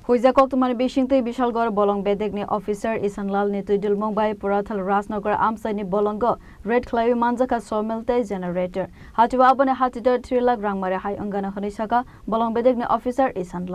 Hoijak Koktwmani Bisingtwi Bishalgarh Bolong Bedek ni officer Ishan ni Twidulmung bai Purathal Rajnagar Amchaini Bolongo Red Khlaiwi Manjakha sawmill generator Hatio Aboni Hatidhar 3 Lakh Rangma Wngano Sakha Bolong Bedek ni officer Ishan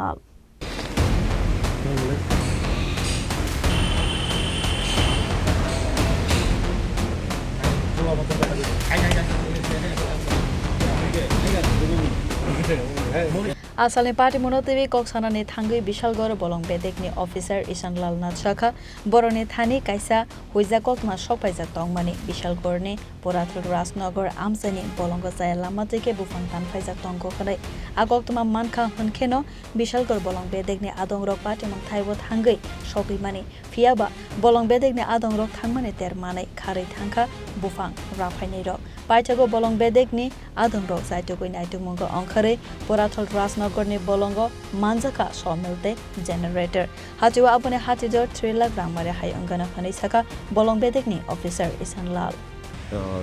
Asalni party monotivi koksana ni thangai Bishalgarh Bolong Bedek ni officer Ishan na Sakha boroni thani kaisa Hoijak Koktwmani sokpaijak tongmani Bishalgarh ni Purathal Rajnagar Amchaini Bolongo jaya lama teke bufang tan paijak tongko khanai Koktwmani manka hunkheno Bishalgarh Bolong Bedek ni adongrok party mang thaibo thangai sokimani phiaba Bolong Bedek ni adongrok thangmani termanai khari thangkha bufang rafainai rok Paithago Bolong Bedek ni adongrok saitugoi naitungmungo angkhare Purathal Rajnagar ni Bolongo Manjakha sawmill generator Hatio Aboni Hatidhar 3 Lakh Rangma Wngano Sakha Bolong Bedek ni officer Ishan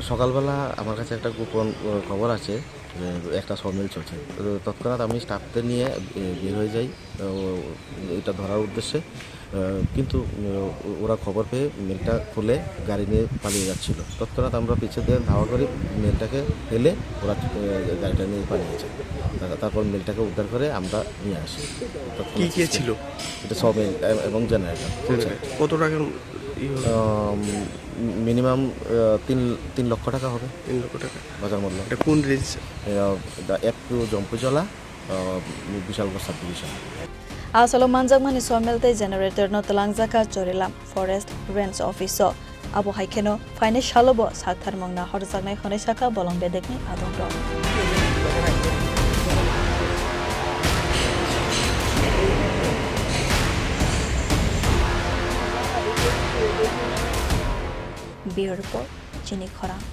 সকালবেলা আমার কাছে একটা গোপন খবর আছে যে একটা sawmill চলছে তৎক্ষণাৎ আমি স্টাফদের নিয়ে বের হয়ে যাই এটা ধরার উদ্দেশ্যে কিন্তু ওরা খবর পেয়ে মেলটা খুলে গাড়ি নিয়ে পালিয়ে যাচ্ছিল তৎক্ষণাৎ আমরা পিছে দিয়ে ধাওয়া করে মেলটাকে ফেলে ওরা গাড়িটা নিয়ে পালিয়েছে তারপর মেলটাকে উদ্ধার করে আমরা নিয়ে আসি কি কি ছিল এটা সমিল এবং জেনারেটর কত টাকা মিনিমাম 3 লক্ষ টাকা হবে 3 লক্ষ টাকা বাজার মূল্য এটা কোন রেঞ্জ একটু Jampujala Bishalgarh sub division Asalo Manjakmani sawmill generator no talangjaka chorilam forest range office abo haikeno faine shalobo sakthar mangna horjaknai khonai Sakha Bolong Bedek ni adongrok Bureau report Chini Khorang